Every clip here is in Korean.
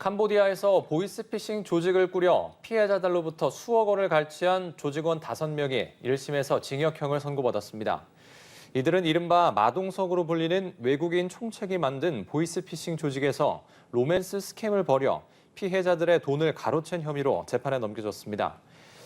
캄보디아에서 보이스피싱 조직을 꾸려 피해자들로부터 수억 원을 갈취한 조직원 5명이 1심에서 징역형을 선고받았습니다. 이들은 이른바 마동석으로 불리는 외국인 총책이 만든 보이스피싱 조직에서 로맨스 스캠을 벌여 피해자들의 돈을 가로챈 혐의로 재판에 넘겨졌습니다.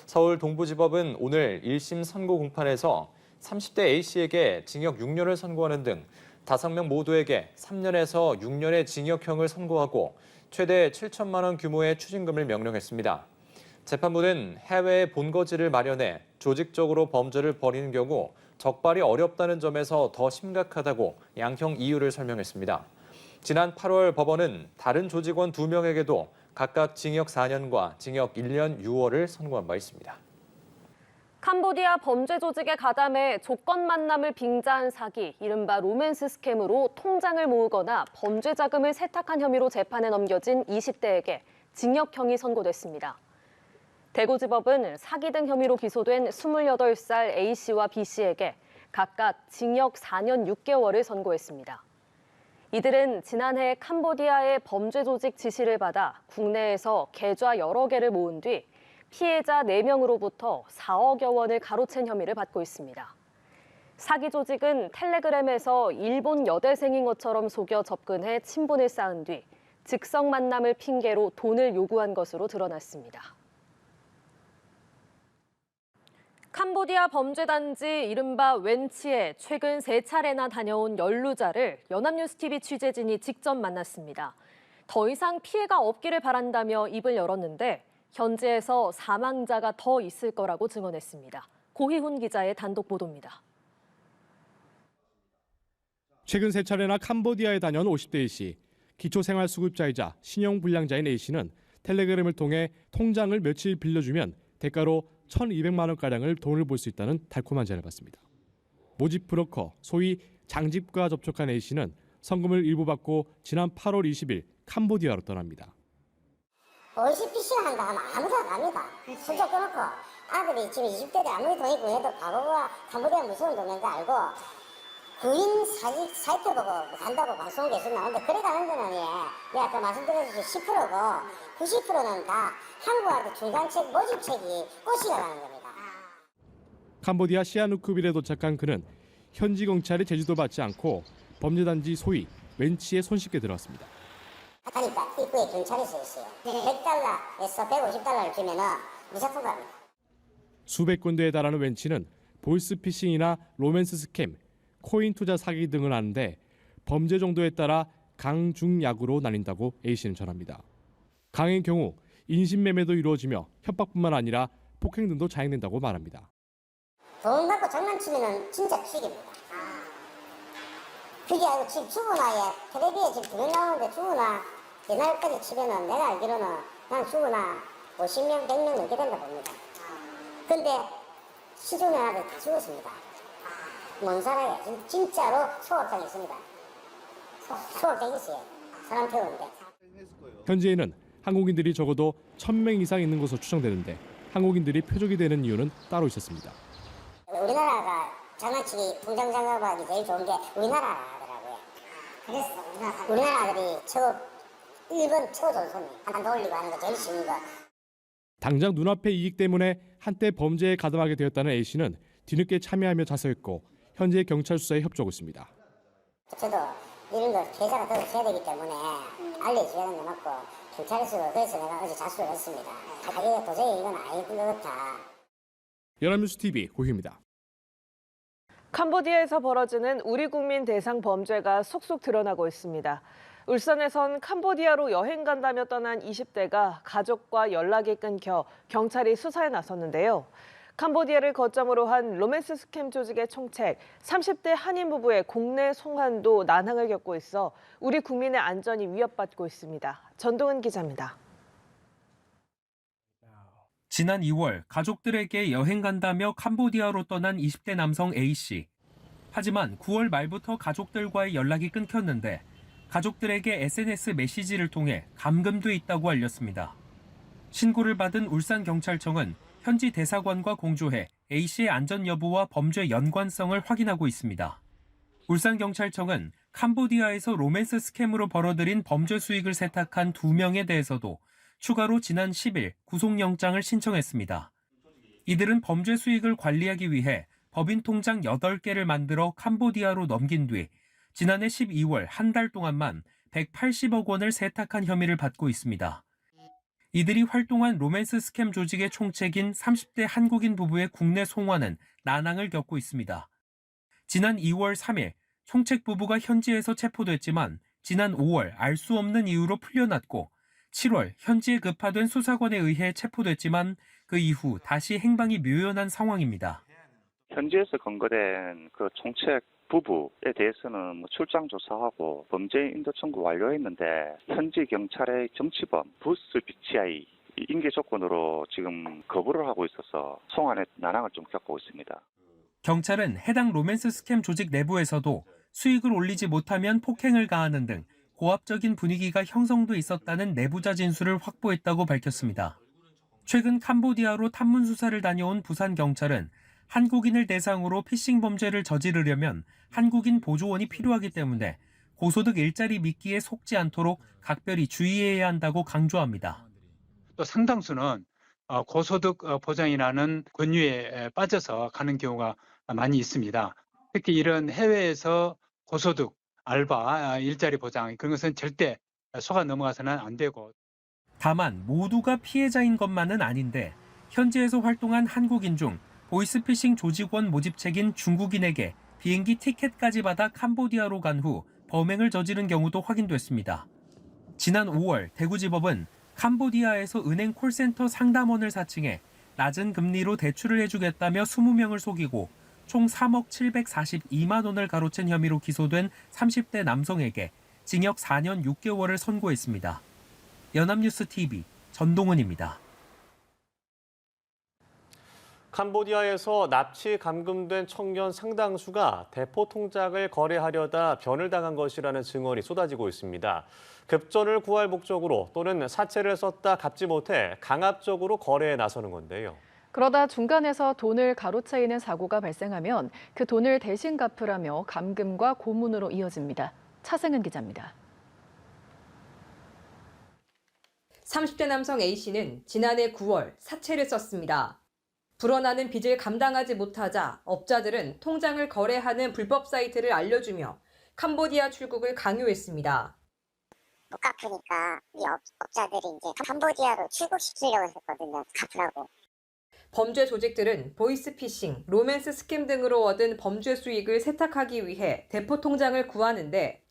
서울 동부지법은 오늘 1심 선고 공판에서 30대 A씨에게 징역 6년을 선고하는 등 5명 모두에게 3년에서 6년의 징역형을 선고하고 최대 7천만 원 규모의 추징금을 명령했습니다. 재판부는 해외에 본거지를 마련해 조직적으로 범죄를 벌이는 경우 적발이 어렵다는 점에서 더 심각하다고 양형 이유를 설명했습니다. 지난 8월 법원은 다른 조직원 2명에게도 각각 징역 4년과 징역 1년 6월을 선고한 바 있습니다. 캄보디아 범죄 조직에 가담해 조건 만남을 빙자한 사기, 이른바 로맨스 스캠으로 통장을 모으거나 범죄 자금을 세탁한 혐의로 재판에 넘겨진 20대에게 징역형이 선고됐습니다. 대구지법은 사기 등 혐의로 기소된 28살 A씨와 B씨에게 각각 징역 4년 6개월을 선고했습니다. 이들은 지난해 캄보디아의 범죄 조직 지시를 받아 국내에서 계좌 여러 개를 모은 뒤 피해자 4명으로부터 4억여 원을 가로챈 혐의를 받고 있습니다. 사기 조직은 텔레그램에서 일본 여대생인 것처럼 속여 접근해 친분을 쌓은 뒤 즉석 만남을 핑계로 돈을 요구한 것으로 드러났습니다. 캄보디아 범죄단지 이른바 웬치에 최근 3차례나 다녀온 연루자를 연합뉴스TV 취재진이 직접 만났습니다. 더 이상 피해가 없기를 바란다며 입을 열었는데 현지에서 사망자가 더 있을 거라고 증언했습니다. 고희훈 기자의 단독 보도입니다. 최근 3차례나 캄보디아에 다녀온 50대 A씨, 기초생활수급자이자 신용불량자인 A씨는 텔레그램을 통해 통장을 며칠 빌려주면 대가로 1,200만 원가량을 돈을 벌 수 있다는 달콤한 제안을 받습니다. 모집 브로커, 소위 장집과 접촉한 A씨는 성금을 일부 받고 지난 8월 20일 캄보디아로 떠납니다. 보이스피싱 한다 하면 아무도 안 갑니다. 손잡 끊어놓고 아들이 지금 20대인데 아무리 돈이 구해도 과거가 캄보디아 무서운 동네인 거 알고 구인 사이트 보고 간다고 방송 계속 나오는데 그래 가는 데는 내가 아까 말씀드렸듯이 10%고 90%는 다 한국하고 중간책 모집책이 꼬시가 가는 겁니다. 캄보디아 시아누쿠빌에 도착한 그는 현지 경찰의 제지도 받지 않고 범죄단지 소위 웬치에 손쉽게 들어왔습니다. 하니까 입구에 경찰이 서 있어요. 100달러에서 150달러를 주면은 무조건 갑니다. 수백 군데에 달하는 웬치는 보이스피싱이나 로맨스 스캠, 코인 투자 사기 등을 하는데 범죄 정도에 따라 강, 중, 약으로 나뉜다고 A씨는 전합니다. 강의 경우 인신매매도 이루어지며 협박뿐만 아니라 폭행 등도 자행된다고 말합니다. 돈 갖고 장난치면은 진짜 죽입니다. 그게 아니고 지금 죽으나에 텔레비에 지금 2명 나오는데 죽으나 옛날까지 치면은 내가 알기로는 그냥 죽으나 50명, 100명 넘게 된다 봅니다. 근데 시중에 아들 다 죽었습니다. 몬사라에 진짜로 소각당이 있습니다. 소각당이 있어요. 사람 태우는데. 현지에는 한국인들이 적어도 1,000명 이상 있는 것으로 추정되는데 한국인들이 표적이 되는 이유는 따로 있었습니다. 우리나라가 장난치기 통장 장악하기 제일 좋은 게 우리나라더라고요. 그래서 우리나라들이 일본 초전손이 한도 올리고 하는 거 제일 쉬운 거. 당장 눈앞의 이익 때문에 한때 범죄에 가담하게 되었다는 A씨는 뒤늦게 참여하며 자수했고 현재 경찰 수사에 협조하고 있습니다. 저도 이런 거 계좌가 더 줘야 되기 때문에 알려줘야 되는 거 맞고 경찰에서 그래서 내가 어제 자수를 했습니다. 이게 도저히 이건 아닌 것 같아. 연합뉴스TV 고희입니다. 캄보디아에서 벌어지는 우리 국민 대상 범죄가 속속 드러나고 있습니다. 울산에선 캄보디아로 여행 간다며 떠난 20대가 가족과 연락이 끊겨 경찰이 수사에 나섰는데요. 캄보디아를 거점으로 한 로맨스 스캠 조직의 총책 30대 한인 부부의 국내 송환도 난항을 겪고 있어 우리 국민의 안전이 위협받고 있습니다. 전동은 기자입니다. 지난 2월 가족들에게 여행 간다며 캄보디아로 떠난 20대 남성 A씨. 하지만 9월 말부터 가족들과의 연락이 끊겼는데 가족들에게 SNS 메시지를 통해 감금돼 있다고 알렸습니다. 신고를 받은 울산경찰청은 현지 대사관과 공조해 A씨의 안전 여부와 범죄 연관성을 확인하고 있습니다. 울산경찰청은 캄보디아에서 로맨스 스캠으로 벌어들인 범죄 수익을 세탁한 2명에 대해서도 추가로 지난 10일 구속영장을 신청했습니다. 이들은 범죄 수익을 관리하기 위해 법인 통장 8개를 만들어 캄보디아로 넘긴 뒤 지난해 12월 한 달 동안만 180억 원을 세탁한 혐의를 받고 있습니다. 이들이 활동한 로맨스 스캠 조직의 총책인 30대 한국인 부부의 국내 송환은 난항을 겪고 있습니다. 지난 2월 3일 총책 부부가 현지에서 체포됐지만 지난 5월 알 수 없는 이유로 풀려났고 7월 현지에 급파된 수사관에 의해 체포됐지만 그 이후 다시 행방이 묘연한 상황입니다. 현지에서 검거된 그 총책 부부에 대해서는 출장 조사하고 범죄 인도 청구 완료했는데 현지 경찰의 정치범 부스 BCI 인계 조건으로 지금 거부를 하고 있어서 송환에 난항을 좀 겪고 있습니다. 경찰은 해당 로맨스 스캠 조직 내부에서도 수익을 올리지 못하면 폭행을 가하는 등 고압적인 분위기가 형성돼 있었다는 내부자 진술을 확보했다고 밝혔습니다. 최근 캄보디아로 탐문 수사를 다녀온 부산경찰은 한국인을 대상으로 피싱 범죄를 저지르려면 한국인 보조원이 필요하기 때문에 고소득 일자리 미끼에 속지 않도록 각별히 주의해야 한다고 강조합니다. 또 상당수는 고소득 보장이라는 권유에 빠져서 가는 경우가 많이 있습니다. 특히 이런 해외에서 고소득, 알바, 일자리 보장 그런 것은 절대 속아 넘어가서는 안 되고. 다만 모두가 피해자인 것만은 아닌데 현지에서 활동한 한국인 중 보이스피싱 조직원 모집책인 중국인에게 비행기 티켓까지 받아 캄보디아로 간 후 범행을 저지른 경우도 확인됐습니다. 지난 5월 대구지법은 캄보디아에서 은행 콜센터 상담원을 사칭해 낮은 금리로 대출을 해주겠다며 20명을 속이고 총 3억 742만 원을 가로챈 혐의로 기소된 30대 남성에게 징역 4년 6개월을 선고했습니다. 연합뉴스 TV 전동은입니다. 캄보디아에서 납치 감금된 청년 상당수가 대포 통장을 거래하려다 변을 당한 것이라는 증언이 쏟아지고 있습니다. 급전을 구할 목적으로 또는 사채를 썼다 갚지 못해 강압적으로 거래에 나서는 건데요. 그러다 중간에서 돈을 가로채이는 사고가 발생하면 그 돈을 대신 갚으라며 감금과 고문으로 이어집니다. 차승은 기자입니다. 30대 남성 A씨는 지난해 9월 사채를 썼습니다. 불어나는 빚을 감당하지 못하자 업자들은 통장을 거래하는 불법 사이트를 알려주며 캄보디아 출국을 강요했습니다. 못 갚으니까 이 업자들이 이제 캄보디아로 출국시키려고 했거든요. 갚으라고. 범죄 조직들은 보이스피싱, 로맨스 스캠 등으로 얻은 범죄 수익을 세탁하기 위해 대포 통장을 구하는데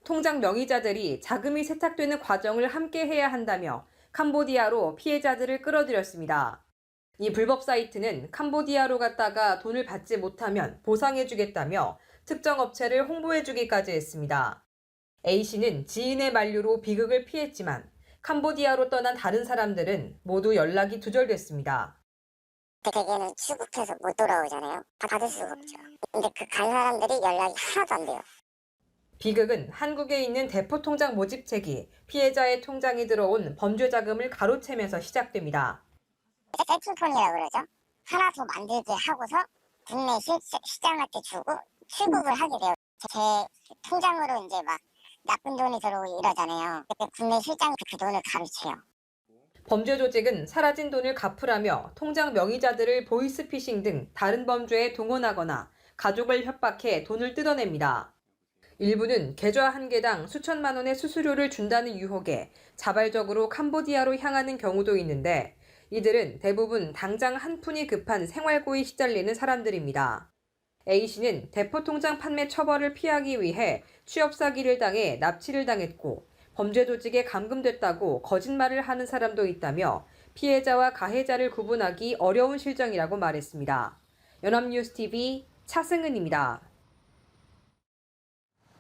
통장 명의자들이 자금이 세탁되는 과정을 함께 해야 한다며 캄보디아로 피해자들을 끌어들였습니다. 이 불법 사이트는 캄보디아로 갔다가 돈을 받지 못하면 보상해주겠다며 특정 업체를 홍보해주기까지 했습니다. A씨는 지인의 만류로 비극을 피했지만 캄보디아로 떠난 다른 사람들은 모두 연락이 두절됐습니다. 대개는 출국해서 못 돌아오잖아요. 받을 수가 없죠. 근데 그 간 사람들이 연락이 하나도 안 돼요. 비극은 한국에 있는 대포 통장 모집책이 피해자의 통장에 들어온 범죄 자금을 가로채면서 시작됩니다. 셀프폰이라고 그러죠. 하나 더 만들게 하고서 국내 시장한테 주고 출국을 하게 돼요. 제 통장으로 이제 막 나쁜 돈이 들어오고 이러잖아요. 국내 실장이 그 돈을 가로채요. 범죄 조직은 사라진 돈을 갚으라며 통장 명의자들을 보이스피싱 등 다른 범죄에 동원하거나 가족을 협박해 돈을 뜯어냅니다. 일부는 계좌 한 개당 수천만 원의 수수료를 준다는 유혹에 자발적으로 캄보디아로 향하는 경우도 있는데 이들은 대부분 당장 한 푼이 급한 생활고에 시달리는 사람들입니다. A씨는 대포 통장 판매 처벌을 피하기 위해 취업 사기를 당해 납치를 당했고 범죄 조직에 감금됐다고 거짓말을 하는 사람도 있다며 피해자와 가해자를 구분하기 어려운 실정이라고 말했습니다. 연합뉴스 TV 차승은입니다.